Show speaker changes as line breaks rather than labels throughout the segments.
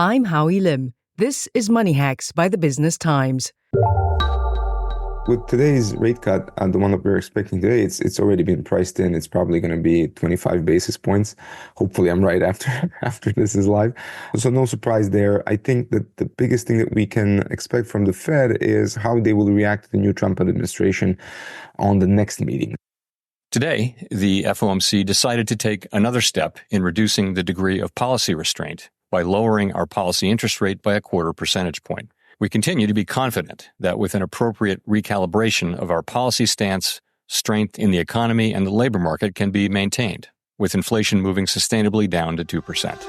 I'm Howie Lim. This is Money Hacks by the Business Times.
With today's rate cut, the one that we're expecting today, it's already been priced in. It's probably going to be 25 basis points. Hopefully I'm right after this is live. So no surprise there. I think that the biggest thing that we can expect from the Fed is how they will react to the new Trump administration on the next meeting.
Today, the FOMC decided to take another step in reducing the degree of policy restraint by lowering our policy interest rate by a 0.25 percentage point. We continue to be confident that with an appropriate recalibration of our policy stance, strength in the economy and the labor market can be maintained, with inflation moving sustainably down to 2%.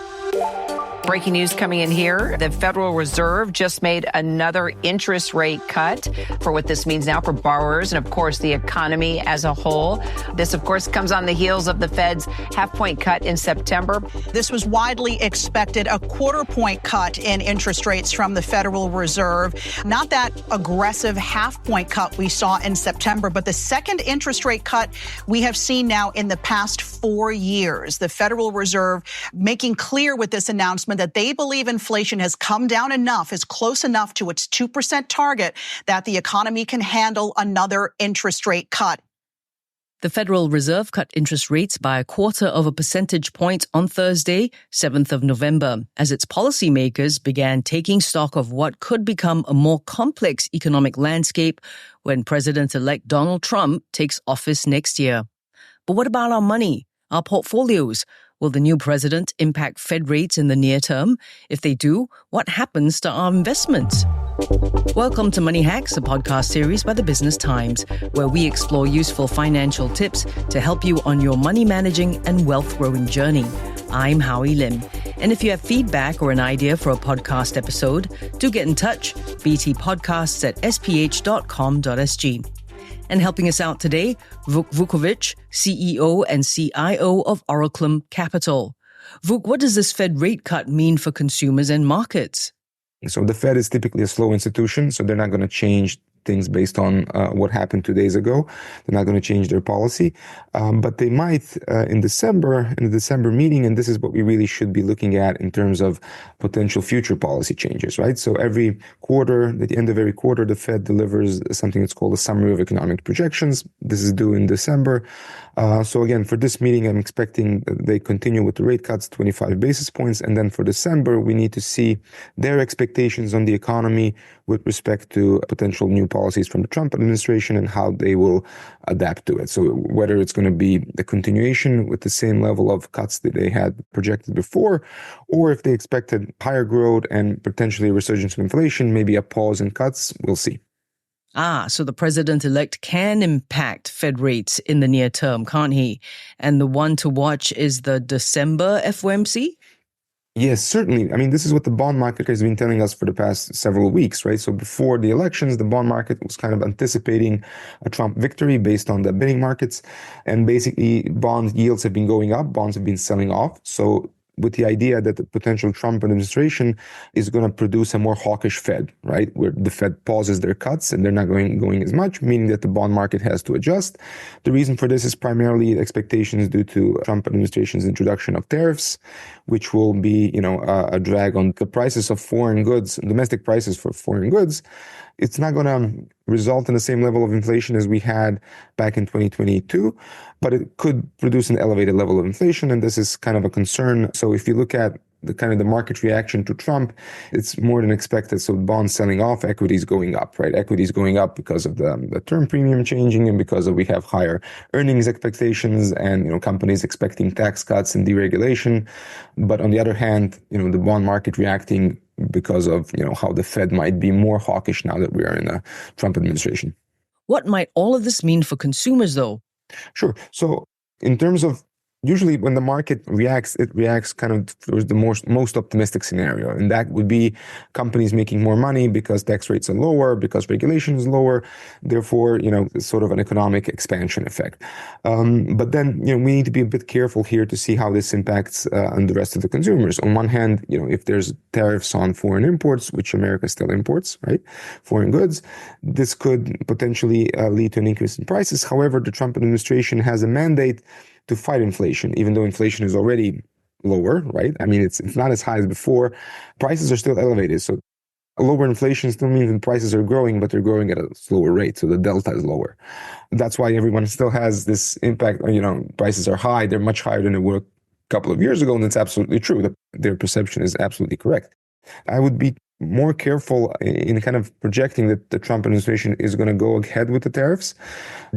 Breaking news coming in here. The Federal Reserve just made another interest rate cut for what this means now for borrowers and, of course, the economy as a whole. This, of course, comes on the heels of the Fed's half-point cut in September.
This was widely expected, a 0.25-point cut in interest rates from the Federal Reserve. Not that aggressive half-point cut we saw in September, but the second interest rate cut we have seen now in the past 4 years. The Federal Reserve making clear with this announcement that they believe inflation has come down enough, is close enough to its 2% target that the economy can handle another interest rate cut.
The Federal Reserve cut interest rates by 0.25 percentage point on Thursday, 7th of November, as its policymakers began taking stock of what could become a more complex economic landscape when President-elect Donald Trump takes office next year. But what about our money, our portfolios? Will the new president impact Fed rates in the near term? If they do, what happens to our investments? Welcome to Money Hacks, a podcast series by the Business Times, where we explore useful financial tips to help you on your money managing and wealth growing journey. I'm Howie Lim. And if you have feedback or an idea for a podcast episode, do get in touch. btpodcasts@sph.com.sg. And helping us out today, Vuk Vukovic, CEO and CIO of Oraclum Capital. Vuk, what does this Fed rate cut mean for consumers and markets?
So the Fed is typically a slow institution, so they're not going to change things based on what happened 2 days ago. They're not going to change their policy, but they might in the December meeting, and this is what we really should be looking at in terms of potential future policy changes, right? So every quarter, at the end of every quarter, the Fed delivers something that's called a summary of economic projections. This is due in December. So again, for this meeting, I'm expecting they continue with the rate cuts, 25 basis points. And then for December, we need to see their expectations on the economy with respect to potential new policies from the Trump administration and how they will adapt to it. So whether it's going to be the continuation with the same level of cuts that they had projected before, or if they expected higher growth and potentially a resurgence of inflation, maybe a pause in cuts, we'll see.
So the president-elect can impact Fed rates in the near term, can't he? And the one to watch is the December FOMC?
Yes, certainly. I mean, this is what the bond market has been telling us for the past several weeks, right? So before the elections, the bond market was kind of anticipating a Trump victory based on the bidding markets. And basically, bond yields have been going up, bonds have been selling off. So with the idea that the potential Trump administration is going to produce a more hawkish Fed, right? Where the Fed pauses their cuts and they're not going as much, meaning that the bond market has to adjust. The reason for this is primarily expectations due to Trump administration's introduction of tariffs, which will be, a drag on the prices of foreign goods, domestic prices for foreign goods. It's not going to result in the same level of inflation as we had back in 2022, but it could produce an elevated level of inflation, and this is kind of a concern. So if you look at the market reaction to Trump, it's more than expected. So bonds selling off, equities going up, right? Equities going up because of the term premium changing and because we have higher earnings expectations and, companies expecting tax cuts and deregulation. But on the other hand, the bond market reacting because of, how the Fed might be more hawkish now that we are in a Trump administration.
What might all of this mean for consumers, though?
Sure. So in terms of usually when the market reacts, it reacts kind of towards the most optimistic scenario. And that would be companies making more money because tax rates are lower, because regulation is lower. Therefore, it's sort of an economic expansion effect. But then, we need to be a bit careful here to see how this impacts on the rest of the consumers. On one hand, if there's tariffs on foreign imports, which America still imports, right? Foreign goods, this could potentially lead to an increase in prices. However, the Trump administration has a mandate to fight inflation, even though inflation is already lower, right? I mean, it's not as high as before. Prices are still elevated. So lower inflation still means that prices are growing, but they're growing at a slower rate. So the delta is lower. That's why everyone still has this impact. Prices are high. They're much higher than they were a couple of years ago. And that's absolutely true. Their perception is absolutely correct. I would be more careful in kind of projecting that the Trump administration is going to go ahead with the tariffs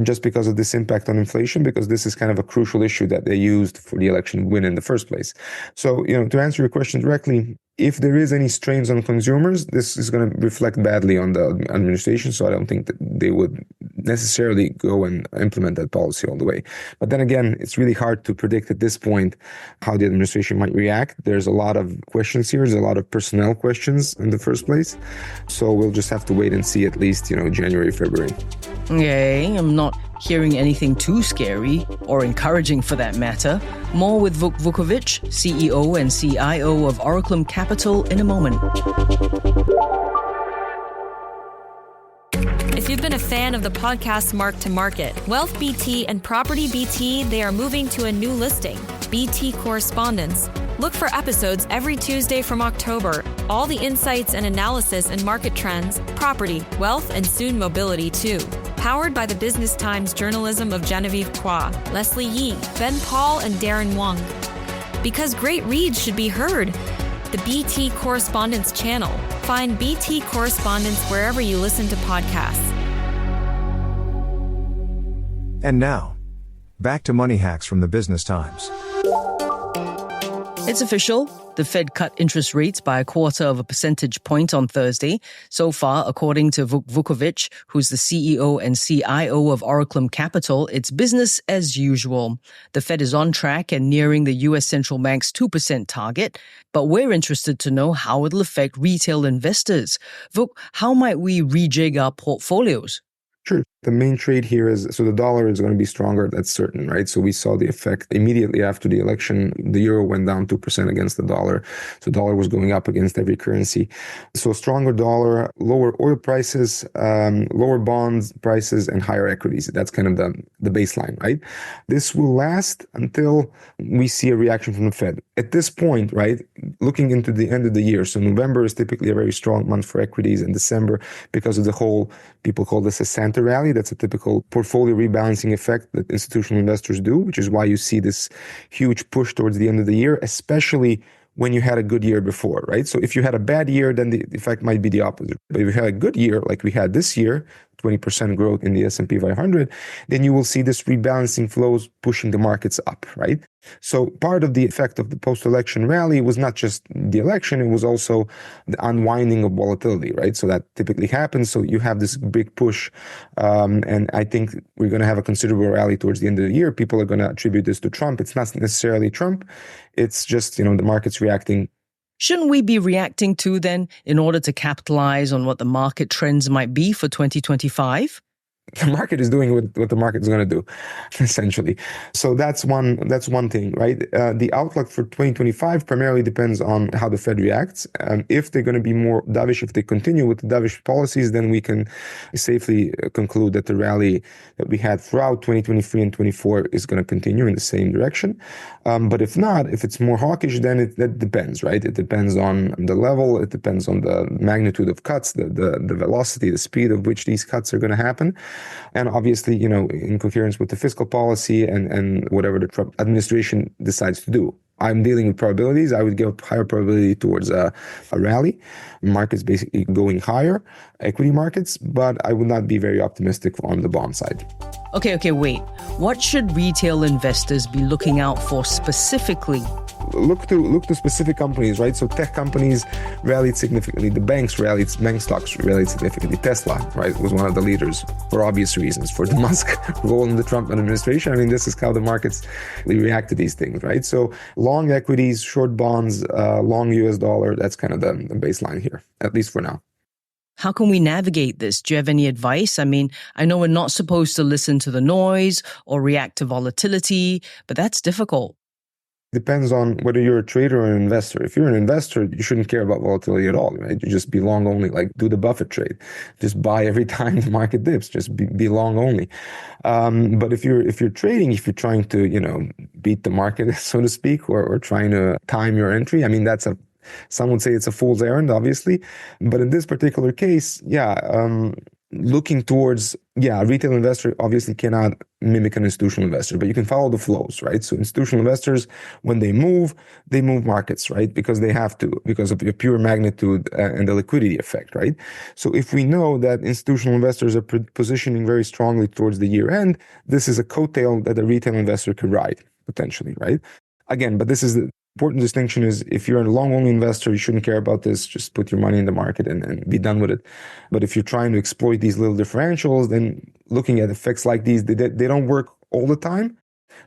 just because of this impact on inflation, because this is kind of a crucial issue that they used for the election win in the first place. So, to answer your question directly, if there is any strains on consumers, this is going to reflect badly on the administration. So I don't think that they would necessarily go and implement that policy all the way. But then again, it's really hard to predict at this point how the administration might react. There's a lot of questions here. There's a lot of personnel questions in the first place. So we'll just have to wait and see at least, January, February.
Okay, I'm not hearing anything too scary or encouraging for that matter. More with Vuk Vukovic, CEO and CIO of Oraclum Capital, in a moment.
If you've been a fan of the podcast Mark to Market, Wealth BT and Property BT, they are moving to a new listing, BT Correspondence. Look for episodes every Tuesday from October. All the insights and analysis and market trends, property, wealth, and soon mobility too. Powered by the Business Times journalism of Genevieve Kwa, Leslie Yee, Ben Paul, and Darren Wong. Because great reads should be heard. The BT Correspondence channel. Find BT Correspondence wherever you listen to podcasts.
And now, back to Money Hacks from the Business Times.
It's official. The Fed cut interest rates by 0.25 percentage point on Thursday. So far, according to Vuk Vukovic, who's the CEO and CIO of Oraclum Capital, it's business as usual. The Fed is on track and nearing the U.S. Central Bank's 2% target. But we're interested to know how it'll affect retail investors. Vuk, how might we rejig our portfolios?
Sure. The main trade here is, so the dollar is going to be stronger, that's certain, right? So we saw the effect immediately after the election. The euro went down 2% against the dollar. So the dollar was going up against every currency. So stronger dollar, lower oil prices, lower bonds prices, and higher equities. That's kind of the baseline, right? This will last until we see a reaction from the Fed. At this point, right, looking into the end of the year, so November is typically a very strong month for equities, and December, because of the whole, people call this a Santa rally. That's a typical portfolio rebalancing effect that institutional investors do, which is why you see this huge push towards the end of the year, especially when you had a good year before, right? So if you had a bad year, then the effect might be the opposite. But if you had a good year, like we had this year, 20% growth in the S&P 500, then you will see this rebalancing flows pushing the markets up, right? So part of the effect of the post-election rally was not just the election, it was also the unwinding of volatility, right? So that typically happens. So you have this big push. And I think we're going to have a considerable rally towards the end of the year. People are going to attribute this to Trump. It's not necessarily Trump. It's just, the market's reacting.
Shouldn't we be reacting to then in order to capitalize on what the market trends might be for 2025?
The market is doing what the market is going to do, essentially. So that's one thing, right? The outlook for 2025 primarily depends on how the Fed reacts. If they're going to be more dovish, if they continue with the dovish policies, then we can safely conclude that the rally that we had throughout 2023 and 24 is going to continue in the same direction. But if not, if it's more hawkish, then that depends, right? It depends on the level. It depends on the magnitude of cuts, the velocity, the speed of which these cuts are going to happen. And obviously, in coherence with the fiscal policy and whatever the Trump administration decides to do. I'm dealing with probabilities. I would give higher probability towards a rally. Markets basically going higher, equity markets, but I would not be very optimistic on the bond side.
Okay, wait. What should retail investors be looking out for specifically?
Look to specific companies, right? So tech companies rallied significantly. The bank stocks rallied significantly. Tesla, right, was one of the leaders for obvious reasons. For the Musk role in the Trump administration, I mean, this is how the markets react to these things, right? So long equities, short bonds, long US dollar, that's kind of the baseline here, at least for now.
How can we navigate this? Do you have any advice? I mean, I know we're not supposed to listen to the noise or react to volatility, but that's difficult.
depends on whether you're a trader or an investor. If you're an investor, you shouldn't care about volatility at all, right? You just be long only, like do the Buffett trade. Just buy every time the market dips, just be long only. But if you're trading, if you're trying to, beat the market, so to speak, or trying to time your entry, I mean, some would say it's a fool's errand, obviously. But in this particular case, looking towards, a retail investor obviously cannot mimic an institutional investor, but you can follow the flows, right? So institutional investors, when they move markets, right? Because they have to, because of the pure magnitude and the liquidity effect, right? So if we know that institutional investors are positioning very strongly towards the year end, this is a coattail that a retail investor could ride, potentially, right? Again, but this is the important distinction is if you're a long-only investor, you shouldn't care about this. Just put your money in the market and be done with it. But if you're trying to exploit these little differentials, then looking at effects like these, they don't work all the time,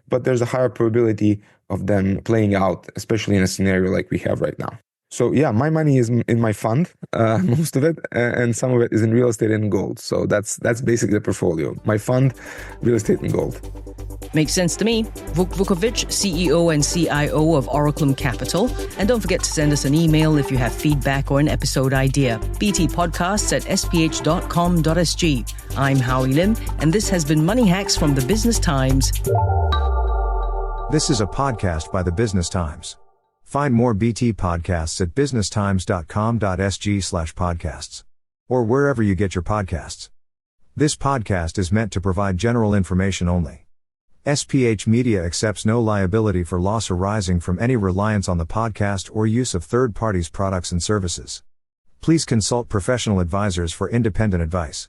but there's a higher probability of them playing out, especially in a scenario like we have right now. So my money is in my fund, most of it, and some of it is in real estate and gold. So that's basically the portfolio. My fund, real estate and gold.
Makes sense to me. Vuk Vukovic, CEO and CIO of Oraclum Capital. And don't forget to send us an email if you have feedback or an episode idea. btpodcasts@sph.com.sg. I'm Howie Lim, and this has been Money Hacks from the Business Times.
This is a podcast by the Business Times. Find more BT podcasts at businesstimes.com.sg/podcasts. Or wherever you get your podcasts. This podcast is meant to provide general information only. SPH Media accepts no liability for loss arising from any reliance on the podcast or use of third parties' products and services. Please consult professional advisors for independent advice.